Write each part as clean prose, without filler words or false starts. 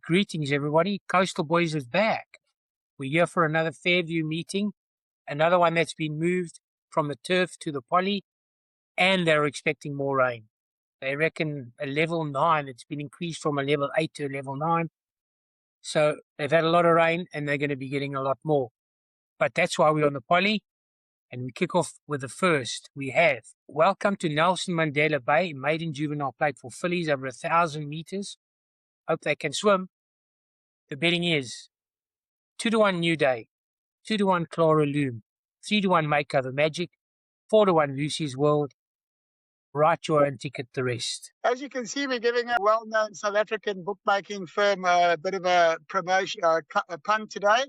Greetings, everybody. Coastal Boys is back. We're here for another Fairview meeting, another one that's been moved from the turf to the poly, and they're expecting more rain. They reckon a level 9, it's been increased from a level 8 to a level 9. So they've had a lot of rain, and they're going to be getting a lot more. But that's why we're on the poly, and we kick off with the first. We have welcome to Nelson Mandela Bay, Maiden Juvenile plate for Fillies over 1,000 meters. Hope they can swim. The betting is 2-1 New Day, 2-1 Clara Loom, 3-1 Makeover Magic, 4-1 Lucy's World. Write your own ticket, the rest. As you can see, we're giving a well-known South African bookmaking firm a bit of a promotion, a pun today.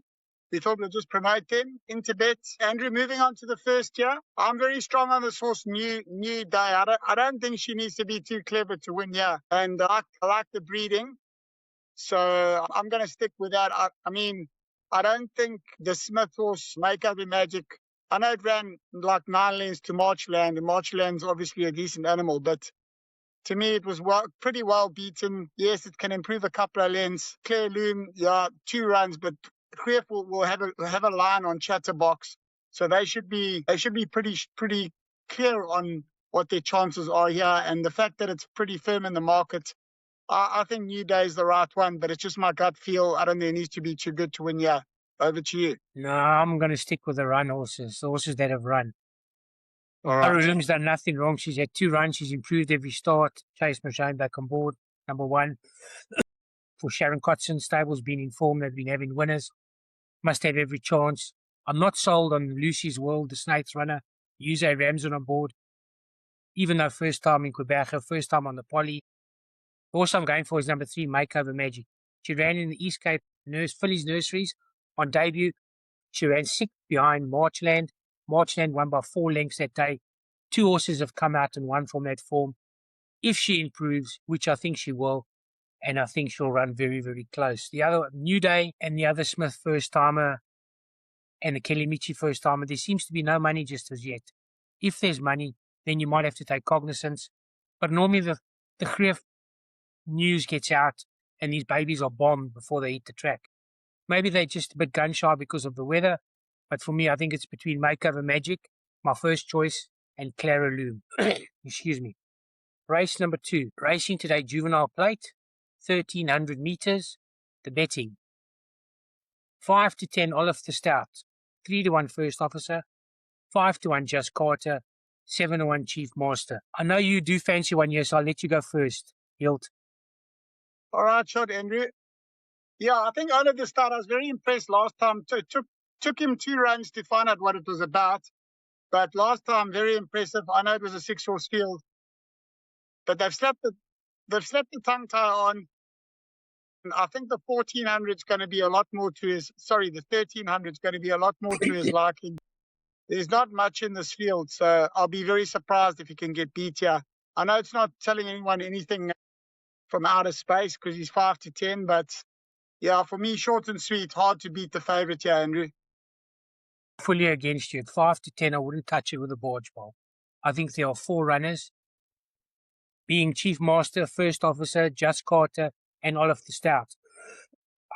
We thought we'd just promote them into bets. Andrew, moving on to the first year. I'm very strong on this horse, New Day. I don't think she needs to be too clever to win here. And I like the breeding. So I'm going to stick with that. I don't think the Smith horse, Makeover Magic, I know it ran like 9 lengths to Marchland, and Marchland's obviously a decent animal, but to me it was pretty well beaten. Yes, it can improve a couple of lengths. Claire Loom, 2 runs, but Creef will have a line on Chatterbox, so they should be pretty clear on what their chances are here, and the fact that it's pretty firm in the market. I think New Day is the right one, but it's just my gut feel. I don't think it needs to be too good to win here. Over to you. No, I'm going to stick with the run horses, the horses that have run. All right. Arulum's done nothing wrong. She's had 2 runs. She's improved every start. Chase Machine back on board, number 1. For Sharon Cotson, stable's been informed they've been having winners. Must have every chance. I'm not sold on Lucy's World, the Snakes runner. Use a Ramsden on board. Even though first time in Quebec, first time on the poly. The horse I'm going for is number 3, Makeover Magic. She ran in the East Cape Fillies nurseries on debut. She ran 6th behind Marchland. Marchland won by 4 lengths that day. 2 horses have come out and won from that form. If she improves, which I think she will, and I think she'll run very, very close. The other New Day and the other Smith first-timer and the Kelly Michi first-timer, there seems to be no money just as yet. If there's money, then you might have to take cognizance. But normally the Greef news gets out and these babies are bombed before they hit the track. Maybe they're just a bit gun-shy because of the weather, but for me, I think it's between Makeover Magic, my first choice, and Clara Loom. Excuse me. Race number 2. Racing today, Juvenile plate, 1,300 meters. The betting. 5-10 Olive the Stout, 3-1 First Officer, 5-1 Just Carter, 7-1 Chief Master. I know you do fancy one here, so I'll let you go first, Hilt. All right, shot, Andrew. Yeah, I think Olive the Stout, I was very impressed last time. Took him 2 runs to find out what it was about. But last time, very impressive. I know it was a 6-horse field. But they've slapped the tongue tie on. And I think the 1,400 is going to be a lot more to his... Sorry, the 1,300 is going to be a lot more to his liking. There's not much in this field, so I'll be very surprised if he can get beat here. I know it's not telling anyone anything from outer space because he's 5-10, but yeah, for me, short and sweet, hard to beat the favourite here, Andrew. Fully against you. At 5-10, I wouldn't touch it with a barge pole. I think there are 4 runners, being Chief Master, First Officer, Just Carter, and Olive the Stout.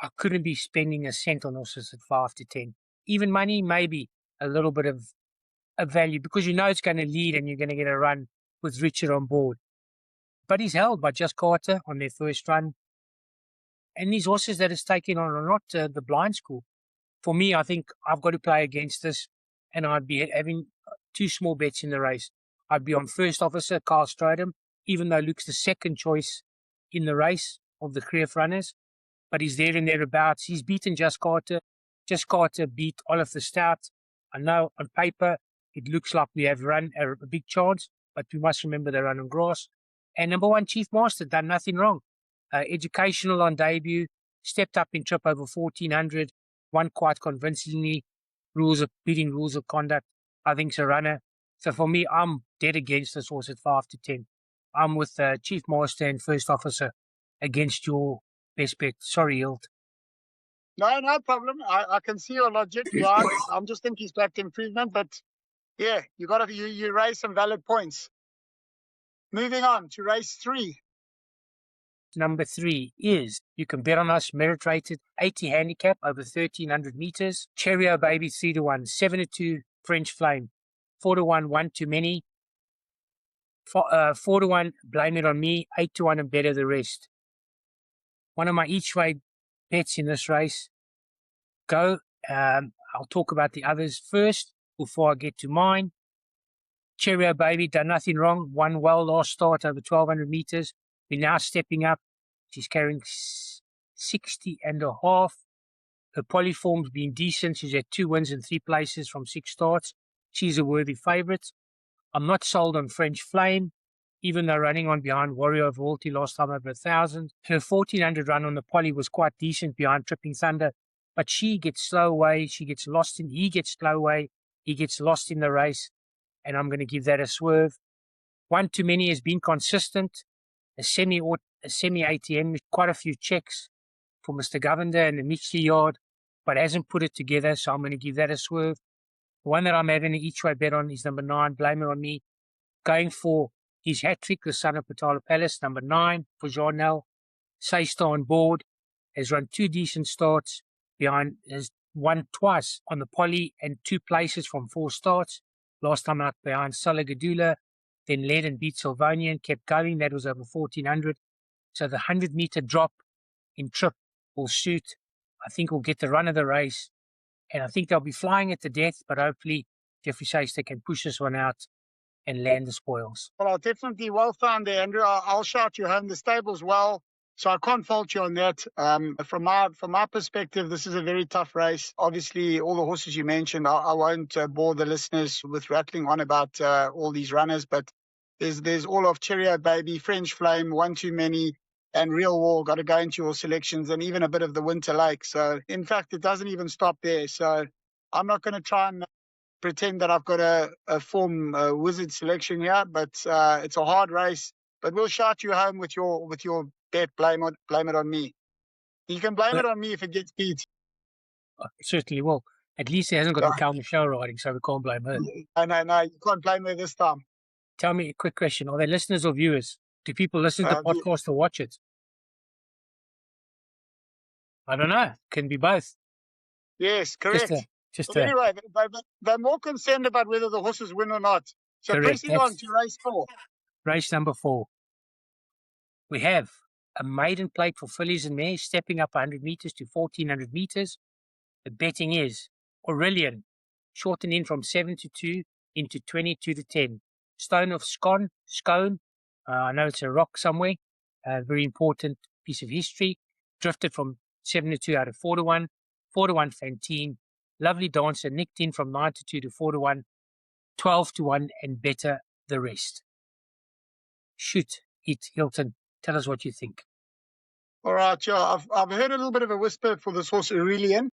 I couldn't be spending a cent on horses at 5-10. Even money, maybe a little bit of a value because you know it's going to lead and you're going to get a run with Richard on board. But he's held by Just Carter on their first run. And these horses that it's taken on are not the blind school. For me, I think I've got to play against this, and I'd be having 2 small bets in the race. I'd be on First Officer, Carl Strodham, even though Luke's the second choice in the race of the Creef runners, but he's there and thereabouts. He's beaten Just Carter. Just Carter beat Olive the Stout. I know on paper it looks like we have run a big chance, but we must remember they run on grass. And number 1, Chief Master, done nothing wrong. Educational on debut, stepped up in trip over 1,400, won quite convincingly. Beating rules of conduct, I think, is a runner. So for me, I'm dead against this horse at 5-10. I'm with Chief Master and First Officer against your best bet. Sorry, Hilt. No problem. I can see your logic. Right? I'm just thinking he's back to improvement, but yeah, you raise some valid points. Moving on to race 3. number 3 is, you can bet on us, merit rated 80 handicap over 1,300 meters. Cheerio Baby 3-1, 7-2 French Flame, 4-1 One Too Many, 4-1 Blame It On Me, 8-1 and Better the Rest. One of my each way bets in this race. Go. I'll talk about the others first before I get to mine. Cheerio Baby, done nothing wrong. Won well last start over 1,200 meters. We're now stepping up. She's carrying 60.5. Her polyform's been decent. She's had 2 wins and 3 places from 6 starts. She's a worthy favourite. I'm not sold on French Flame, even though running on behind Warrior of Royalty last time over 1,000. Her 1,400 run on the poly was quite decent behind Tripping Thunder, but she gets slow away. He gets slow away. He gets lost in the race, and I'm going to give that a swerve. One Too Many has been consistent. A semi ATM with quite a few checks for Mr. Govender and the Mitchley yard, but hasn't put it together, so I'm going to give that a swerve. The one that I'm having an each way bet on is number 9, Blame It On Me. Going for his hat-trick, the son of Patala Palace, number 9 for Juvenile. Saystar on board, has run 2 decent starts behind, has won twice on the poly and 2 places from 4 starts. Last time out behind Salagadula, then led and beat Sylvania and kept going. That was over 1,400. So the 100-meter drop in trip will suit. I think we'll get the run of the race. And I think they'll be flying at the death, but hopefully Jeffrey Saystar can push this one out and land the spoils. Well, definitely well found there, Andrew. I'll shout you home. The stable's well, so I can't fault you on that. From my perspective, this is a very tough race. Obviously, all the horses you mentioned, I won't bore the listeners with rattling on about all these runners, but there's all of Cheerio Baby, French Flame, One Too Many, and Real War got to go into your selections, and even a bit of the Winter Lake. So, in fact, it doesn't even stop there. So, I'm not going to try and pretend that I've got a form wizard selection here, but it's a hard race. But we'll shout you home with your bet. Blame it on me. You can blame it on me if it gets beat. Certainly will. At least he hasn't got the Cal Michelle riding, so we can't blame her. No, you can't blame her this time. Tell me a quick question. Are they listeners or viewers? Do people listen to the podcast or watch it? I don't know. Can be both. Yes, correct. Anyway, they're more concerned about whether the horses win or not. So pressing on to race 4. Race number 4. We have a maiden plate for fillies and mares, stepping up 100 meters to 1,400 meters. The betting is Aurelian, shortened in from 7-2 into 22-10. Stone of Scone. I know it's a rock somewhere. A very important piece of history. Drifted from 7-2 out of 4-1. 4-1 Fantine. Lovely Dancer, nicked in from 9-2 to 4-1. 12-1 and Better the Rest. Shoot it, Hilton. Tell us what you think. All right, yeah. I've heard a little bit of a whisper for this horse, Aurelian.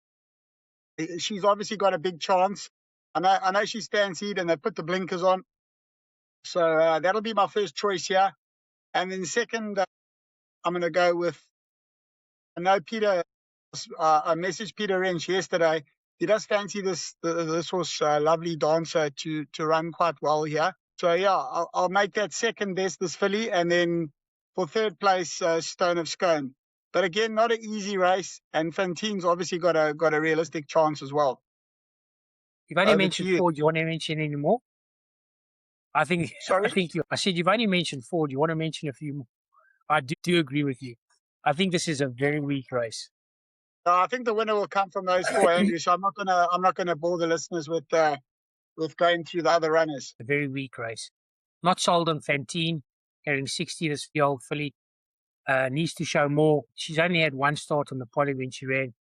She's obviously got a big chance. I know she's fancied and they put the blinkers on. So that'll be my first choice here. And then second, I'm going to go with, I know Peter, I messaged Peter Wrench yesterday. He does fancy this horse, Lovely Dancer, to run quite well here. So, yeah, I'll make that second best, this filly. And then for third place, Stone of Scone. But again, not an easy race. And Fantine's obviously got a realistic chance as well. You've only mentioned 4. Do you want to mention any more? I said you've only mentioned 4. Do you want to mention a few more? I do agree with you. I think this is a very weak race. I think the winner will come from those 4, Andrew. So I'm not gonna bore the listeners with going through the other runners. A very weak race. Not sold on Fantine, carrying 60 this year-old filly. Needs to show more. She's only had 1 start on the poly when she ran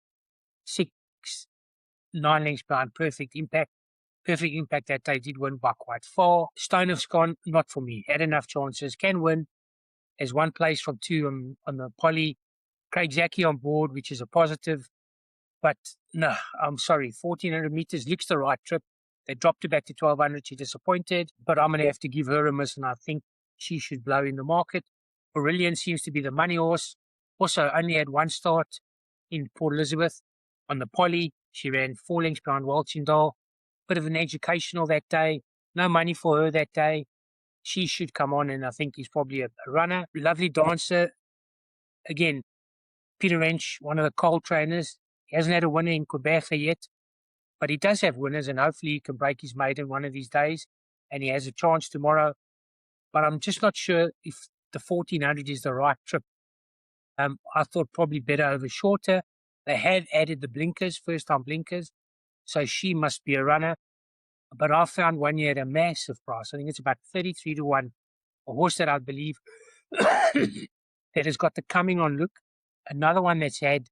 9 lengths behind Perfect Impact. Perfect Impact that day did win by quite far. Stone of Scone, not for me. Had enough chances. Can win. Has 1 place from 2 on the poly. Craig Zaki on board, which is a positive. But no, I'm sorry. 1,400 meters looks the right trip. They dropped her back to 1,200. She's disappointed. But I'm going to have to give her a miss, and I think she should blow in the market. Aurelian seems to be the money horse. Also only had 1 start in Port Elizabeth. On the poly, she ran 4 lengths behind Waltindale. Bit of an educational that day. No money for her that day. She should come on, and I think he's probably a runner. Lovely Dancer. again, Peter Wrench, one of the coal trainers, he hasn't had a winner in Quebec yet, but he does have winners, and hopefully he can break his maiden one of these days, and he has a chance tomorrow. But I'm just not sure if the 1400 is the right trip. I thought probably better over shorter. They have added the blinkers, first-time blinkers, so she must be a runner. But I found one year at a massive price. I think it's about 33 to 1. A horse that I believe that has got the coming on look. Another one that's had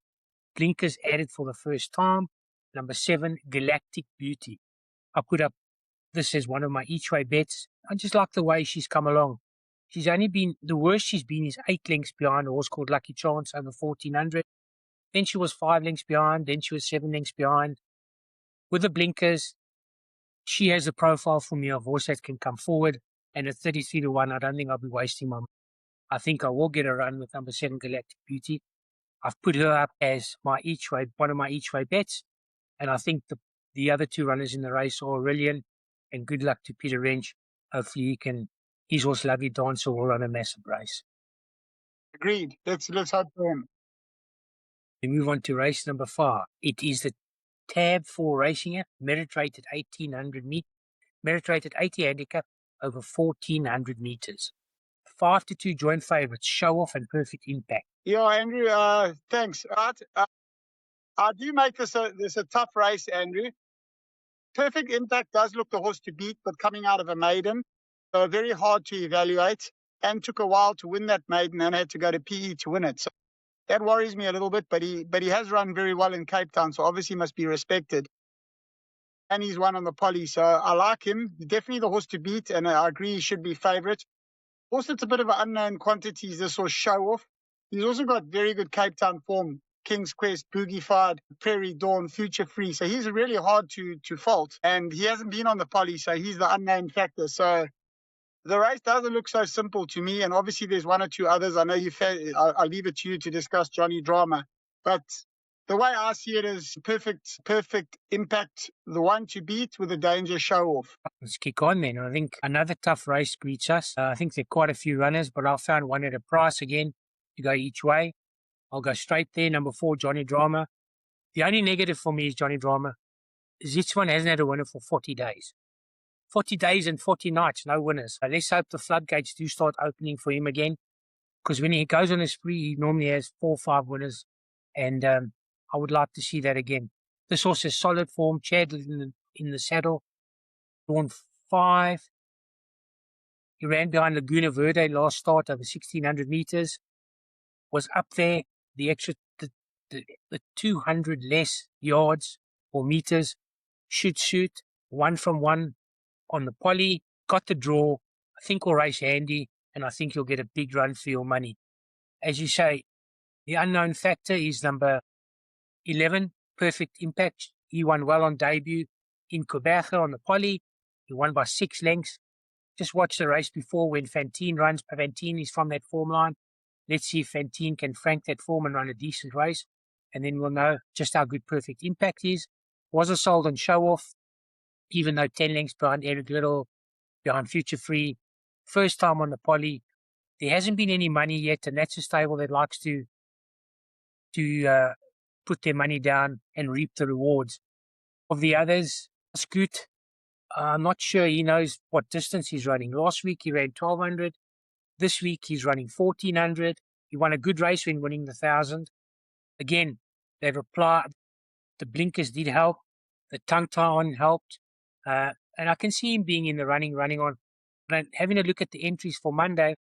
blinkers added for the first time. Number 7, Galactic Beauty. I put up this as one of my each-way bets. I just like the way she's come along. She's only been, the worst she's been is 8 lengths behind a horse called Lucky Chance over 1400. Then she was 5 lengths behind. Then she was 7 lengths behind. With the blinkers, she has a profile for me of horse that can come forward. And at 33 to 1, I don't think I'll be wasting my money. I think I will get a run with number 7, Galactic Beauty. I've put her up as my each way, one of my each way bets. And I think the other 2 runners in the race are Aurelian, and good luck to Peter Wrench. Hopefully he can, his horse Lovely Dancer will run a massive race. Agreed. Let's hope for him. We move on to race number 5. It is the Tab 4 Racing app, merit rated 1800 meters, merit rated 80 handicap over 1400 meters. 5 to 2 joint favourites, Show Off and Perfect Impact. Yeah, Andrew, thanks. I do make this a tough race, Andrew. Perfect Impact does look the horse to beat, but coming out of a maiden, so very hard to evaluate, and took a while to win that maiden and had to go to PE to win it. So that worries me a little bit, but he has run very well in Cape Town, so obviously must be respected. And he's won on the poly, so I like him. Definitely the horse to beat, and I agree he should be favourite. Also, it's a bit of an unknown quantity, this horse Show Off. He's also got very good Cape Town form. King's Quest, Boogie Fired, Prairie Dawn, Future Free. So he's really hard to fault. And he hasn't been on the poly, so he's the unknown factor. So the race doesn't look so simple to me. And obviously there's 1 or 2 others. I know I'll leave it to you to discuss Johnny Drama. But the way I see it is perfect impact, the one to beat with a danger Show Off. Let's kick on then. I think another tough race greets us. I think there are quite a few runners, but I found one at a price again to go each way. I'll go straight there. Number 4, Johnny Drama. The only negative for me is Johnny Drama. This one hasn't had a winner for 40 days. 40 days and 40 nights, no winners. So let's hope the floodgates do start opening for him again. Because when he goes on a spree, he normally has 4 or 5 winners. And I would like to see that again. This horse has solid form. Chad in the saddle. Drawn 5. He ran behind Laguna Verde last start over 1600 meters. Was up there. The extra, the 200 less yards or meters should suit. 1 from 1 on the poly. Got the draw. I think will race handy, and I think you'll get a big run for your money. As you say, the unknown factor is number 11, Perfect Impact. He won well on debut in Quebec on the poly. He won by 6 lengths. Just watch the race before when Fantine runs. Fantine is from that form line. Let's see if Fantine can frank that form and run a decent race. And then we'll know just how good Perfect Impact is. Was a sold on Show Off, even though 10 lengths behind Eric Little, behind Future Free. First time on the poly. There hasn't been any money yet, and that's a stable that likes to put their money down and reap the rewards. Of the others, Scoot, I'm not sure he knows what distance he's running. Last week he ran 1200. This week he's running 1400. He won a good race when winning the 1000. Again, they've applied. The blinkers did help. The tongue tie on helped. And I can see him being in the running on. But having a look at the entries for Monday,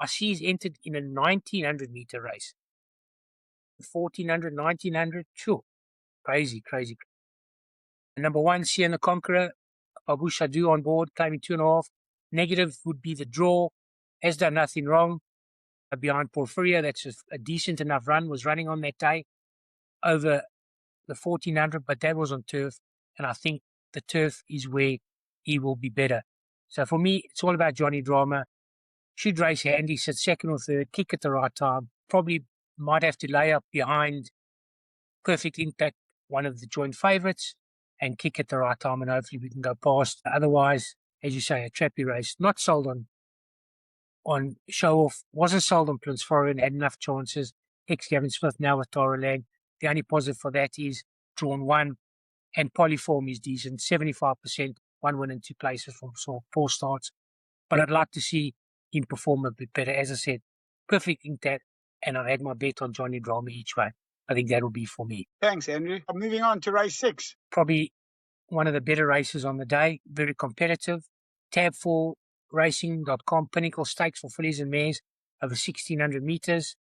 I see he's entered in a 1900 meter race. 1400, 1900, sure. Crazy. And number 1, Sienna the Conqueror, Babu Shadu on board, claiming 2.5. Negative would be the draw. Has done nothing wrong. Behind Porphyria, that's a decent enough run, was running on that day over the 1400, but that was on turf. And I think the turf is where he will be better. So for me, it's all about Johnny Drama. Should race handy, sit 2nd or 3rd, kick at the right time. Probably might have to lay up behind Perfect Impact, one of the joint favourites, and kick at the right time, and hopefully we can go past. Otherwise, as you say, a trappy race. Not sold on Show Off. Wasn't sold on Prince Foreign, had enough chances. ex-Gavin Smith, now with Tara Lang. The only positive for that is drawn 1, and polyform is decent, 75%, 1 win and 2 places from 4 starts. But I'd like to see him perform a bit better. As I said, perfect in that, and I've had my bet on Johnny Drama each way. I think that'll be for me. Thanks, Andrew. I'm moving on to race 6. Probably one of the better races on the day, very competitive. Tab4racing.com, Pinnacle Stakes for fillies and mares over 1,600 metres.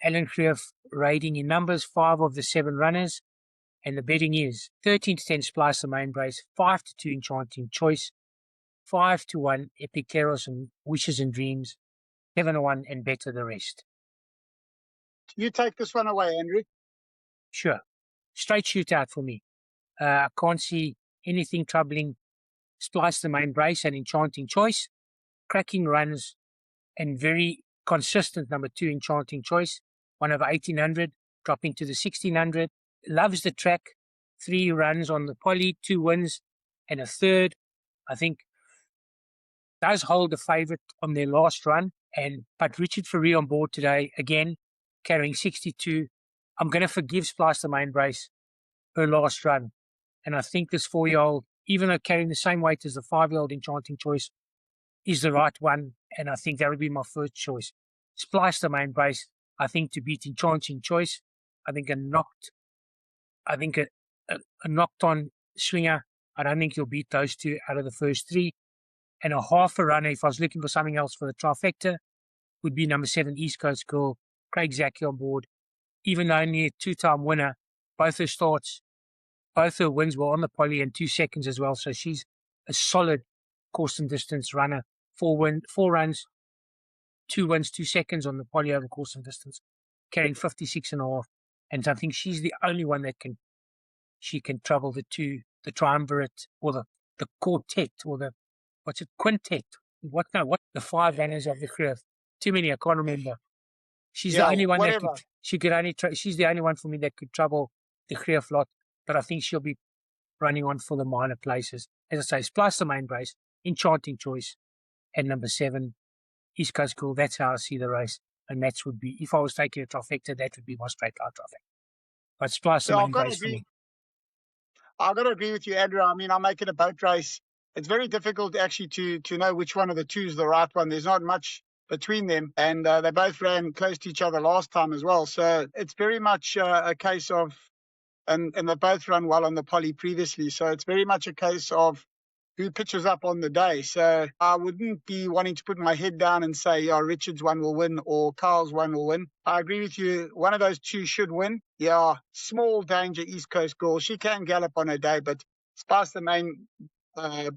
Alan Creef raiding in numbers, 5 of the 7 runners. And the betting is 13 to 10 Splice the Main Brace, 5 to 2 Enchanting Choice, 5 to 1 Epic Keros and Wishes and Dreams, 7 to 1 and better the rest. You take this one away, Andrew. Sure. Straight shootout for me. I can't see anything troubling Splice the Main Brace and Enchanting Choice. Cracking runs and very consistent number 2 Enchanting Choice, 1 over 1,800, dropping to the 1,600. Loves the track, 3 runs on the poly, 2 wins and a third. I think does hold the favourite on their last run. But Richard Ferree on board today, again, carrying 62. I'm going to forgive Splice the Main Brace her last run. And I think this 4-year-old, even though carrying the same weight as the 5-year-old Enchanting Choice, is the right one. And I think that would be my first choice. Splice the Main Brace, I think, to beat Enchanting Choice. I think a knocked on swinger. I don't think he'll beat those 2 out of the first 3. And a half a runner, if I was looking for something else for the trifecta, would be number 7, East Coast Girl, Craig Zaki on board. Even though only a 2-time winner, both her wins were on the poly and 2 seconds as well. So she's a solid course and distance runner. 4 runs, 2 wins, 2 seconds on the poly over course and distance, carrying 56.5. And I think she's the only one that can trouble the triumvirate or the quartet or the quintet. The 5 runners of the Creef. Too many, I can't remember. She's the only one whatever. she's the only one for me that could trouble the Creef lot. But I think she'll be running on for the minor places. As I say, Splice the Main Brace, Enchanting Choice, and number 7, East Coast Girl. That's how I see the race. And that would be, if I was taking a trifecta, that would be my straight line trifecta. But Splice the Main Brace for me. I've got to agree with you, Andrew. I mean, I'm making a boat race. It's very difficult actually to know which one of the 2 is the right one. There's not much between them. And they both ran close to each other last time as well. So it's very much a case of, and they both run well on the poly previously. So it's very much a case of who pitches up on the day. So I wouldn't be wanting to put my head down and say, yeah, Richard's one will win or Carl's one will win. I agree with you. One of those 2 should win. Yeah, small danger East Coast Girl. She can gallop on her day, but Splice the Main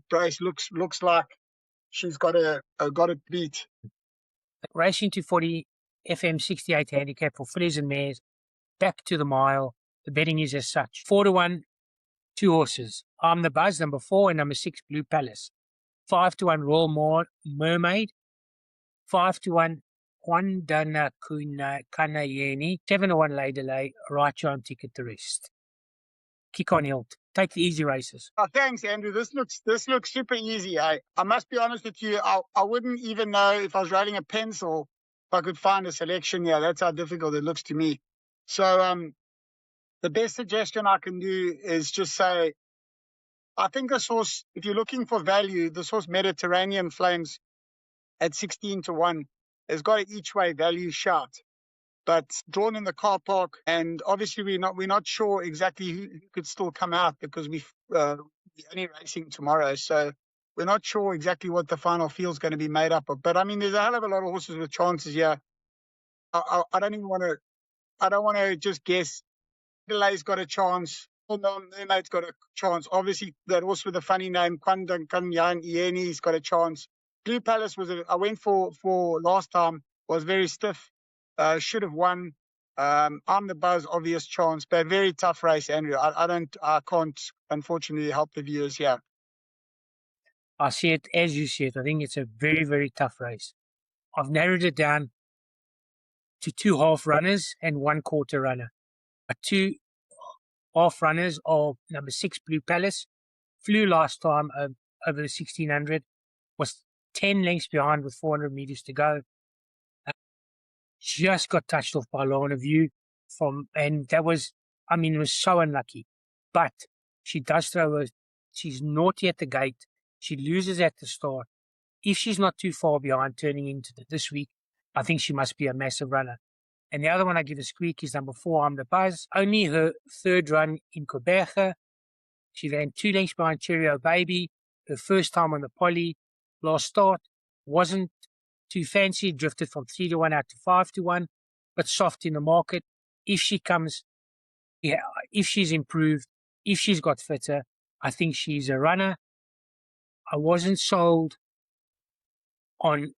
Brace looks like she's got a beat. Racing 240 FM 68 handicap for fillies and mares. Back to the mile. The betting is as such. 4 to 1, 2 horses. I'm the Buzz, number 4, and number 6, Blue Palace. 5 to 1, Royal Mermaid. 5 to 1, Kwandana Kanayeni. 7 to 1, Lay, right on ticket the rest. Kick on Hilton. Take the easy races. Oh, thanks, Andrew. This looks super easy. I must be honest with you. I wouldn't even know if I was writing a pencil if I could find a selection here. That's how difficult it looks to me. So the best suggestion I can do is just say, I think this horse, if you're looking for value, this horse Mediterranean Flames at 16 to 1 has got an each way value shot. But drawn in the car park, and obviously we're not sure exactly who could still come out because we're only racing tomorrow, so we're not sure exactly what the final field's going to be made up of. But I mean, there's a hell of a lot of horses with chances here. I don't want to just guess. Delay's got a chance. Mermaid's got a chance. Obviously, that horse with a funny name, Kwandan Ieni's got a chance. Blue Palace I went for last time, was very stiff. Should have won. I'm the Buzz, obvious chance, but very tough race, Andrew. I can't unfortunately help the viewers here. I see it as you see it. I think it's a very, very tough race. I've narrowed it down to 2 half runners and 1 quarter runner. 2 half runners are number 6, Blue Palace. Flew last time over the 1,600. Was 10 lengths behind with 400 meters to go. just got touched off by Lorna View and that was, it was so unlucky. But she does she's naughty at the gate. She loses at the start. If she's not too far behind turning into this week, I think she must be a massive runner. And the other one I give a squeak is number 4, I'm the Buzz. Only her third run in Quebec. She ran 2 lengths behind Cheerio Baby. Her first time on the poly. Last start wasn't too fancy. Drifted from 3-1 out to 5-1, but soft in the market. If she comes, if she's improved, if she's got fitter, I think she's a runner. I wasn't sold on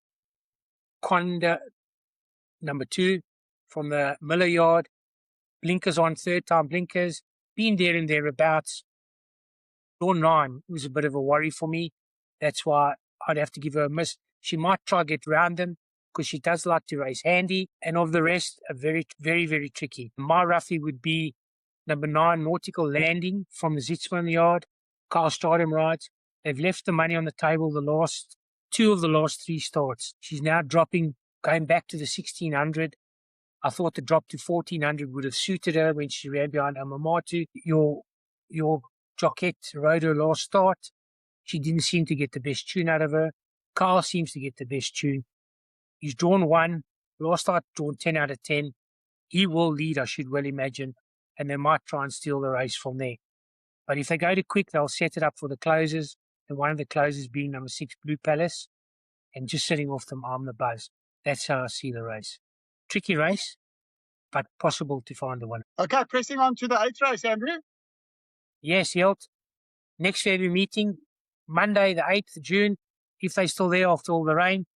Conda number 2 from the Miller Yard. Blinkers on, third time blinkers. Been there and thereabouts. Dawn 9 was a bit of a worry for me. That's why I'd have to give her a miss. She might try get round them because she does like to race handy. And of the rest, a very, very, very tricky. My roughie would be number 9, Nautical Landing from the Zitzman Yard. Carl Stardom rides. They've left the money on the table the last 2 of the last 3 starts. She's now dropping, going back to the 1600. I thought the drop to 1400 would have suited her when she ran behind Amamatu. Your Jockette rode her last start. She didn't seem to get the best tune out of her. Carl seems to get the best tune. He's drawn 1. Last start drawn 10 out of 10. He will lead, I should well imagine, and they might try and steal the race from there. But if they go to quick, they'll set it up for the closers, and one of the closers being number 6, Blue Palace, and just sitting off them, I'm the Buzz. That's how I see the race. Tricky race, but possible to find the winner. Okay, pressing on to the 8th race, Andrew. Yes, Hilt. Next Fairview meeting, Monday, the 8th of June, if they're still there after all the rain.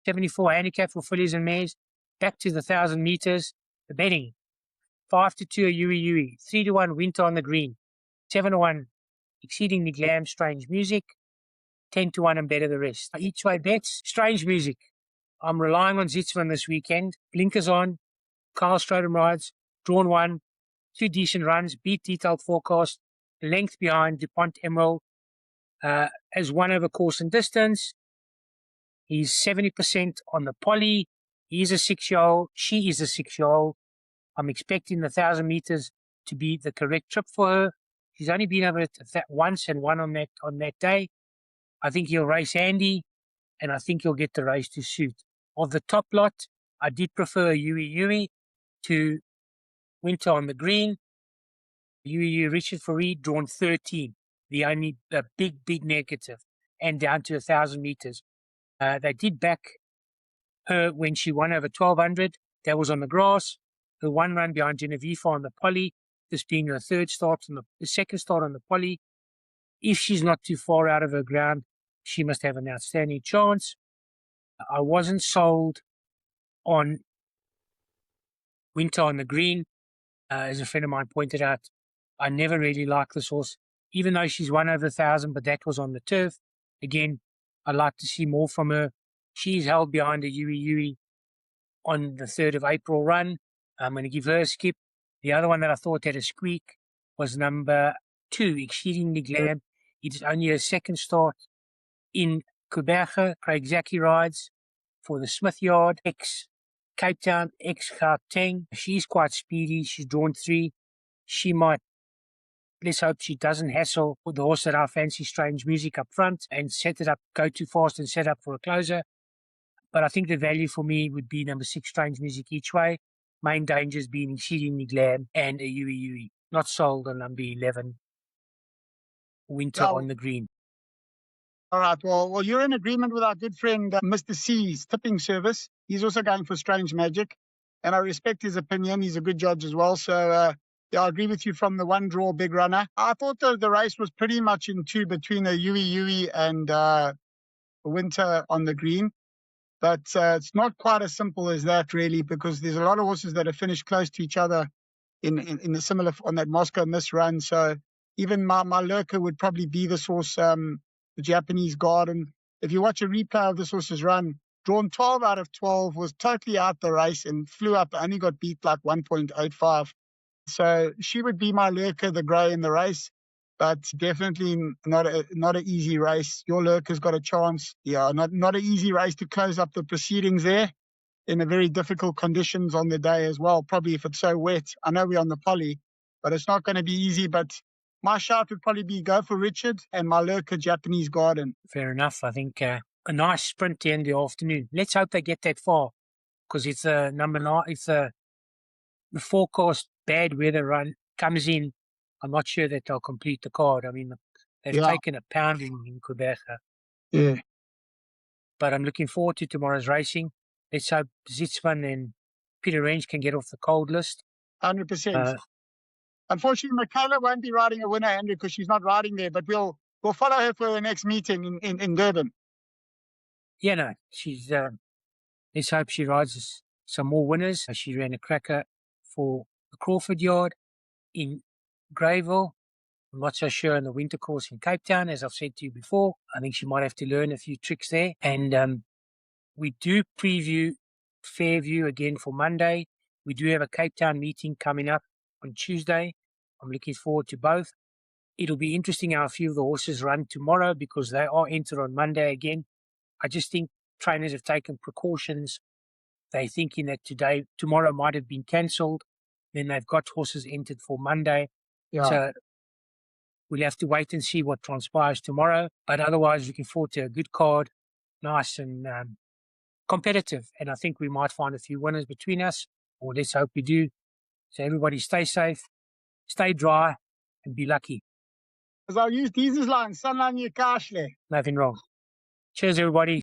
74 handicap for fillies and mares. Back to the 1,000 metres. The betting, 5-2 a Yui. 3-1 Winter on the Green. 7-1 Exceedingly Glam, Strange Music. 10-1 and Better the Rest. Each way bets, Strange Music. I'm relying on Zitzman this weekend. Blinkers on. Carl Strodham rides. Drawn 1. 2 decent runs. Beat detailed forecast. Length behind DuPont Emerald. As 1 over course and distance. He's 70% on the poly. He's a 6-year-old. She is a 6-year-old. I'm expecting the 1,000 meters to be the correct trip for her. She's only been over it once and won on that day. I think he'll race handy, and I think he'll get the race to suit. Of the top lot, I did prefer Yui to Winter on the Green. Yui Richard Fareed drawn 13. The big negative, and down to 1,000 meters. They did back her when she won over 1,200. That was on the grass. Her 1 run behind Genevieve on the poly. This being her the second start on the poly. If she's not too far out of her ground, she must have an outstanding chance. I wasn't sold on Winter on the Green. As a friend of mine pointed out, I never really liked this horse, even though she's won over 1,000, but that was on the turf. Again, I'd like to see more from her. She's held behind a Yui on the 3rd of April run. I'm going to give her a skip. The other one that I thought had a squeak was number 2, Exceedingly Glam. It is only her 2nd start in Quebec. Craig Zaki rides for the Smith Yard, ex-Cape Town, ex-Gauteng. She's quite speedy. She's drawn 3. She might, let's hope she doesn't hassle with the horse that I fancy, Strange Music, up front and set it up, go too fast and set up for a closer. But I think the value for me would be number 6, Strange Music each way. Main dangers being Exceedingly Glam and a Yui. Not sold on number 11, Winter on the Green. All right. Well, you're in agreement with our good friend, Mr. C's tipping service. He's also going for Strange Magic, and I respect his opinion. He's a good judge as well. So, yeah, I agree with you from the 1 draw big runner. I thought the race was pretty much in 2 between a Yui and Winter on the Green. But it's not quite as simple as that, really, because there's a lot of horses that have finished close to each other in the similar on that Moscow Miss run. So even my lurker would probably be this horse, the Japanese Garden. If you watch a replay of this horse's run, drawn 12 out of 12, was totally out the race and flew up, only got beat like 1.85. So she would be my lurker, the grey in the race. But definitely not an easy race. Your lurker's got a chance. Yeah, not an easy race to close up the proceedings there. in a very difficult conditions on the day as well, probably if it's so wet. I know we're on the poly, but it's not going to be easy. But my shout would probably be go for Richard and my Lurker Japanese Garden. Fair enough. I think a nice sprint to end the afternoon. Let's hope they get that far, because it's a number 9. If the forecast bad weather run comes in, I'm not sure that they'll complete the card. I mean, they've taken a pounding in Quebec. Yeah. But I'm looking forward to tomorrow's racing. Let's hope Zitzman and Peter Range can get off the cold list. 100%. Unfortunately, Michaela won't be riding a winner, Andrew, because she's not riding there. But we'll follow her for the next meeting in Durban. Yeah, no, she's. Let's hope she rides some more winners. She ran a cracker for the Crawford Yard in Greyville. I'm not so sure on the winter course in Cape Town, as I've said to you before. I think she might have to learn a few tricks there. And we do preview Fairview again for Monday. We do have a Cape Town meeting coming up on Tuesday. I'm looking forward to both. It'll be interesting how a few of the horses run tomorrow, because they are entered on Monday again. I just think trainers have taken precautions. They're thinking that tomorrow might have been cancelled. Then they've got horses entered for Monday. Yeah. So we'll have to wait and see what transpires tomorrow. But otherwise, looking forward to a good card, nice and competitive. And I think we might find a few winners between us, or let's hope we do. So everybody stay safe, stay dry, and be lucky. As I'll use these lines, sunline your cashle. Nothing wrong. Cheers, everybody.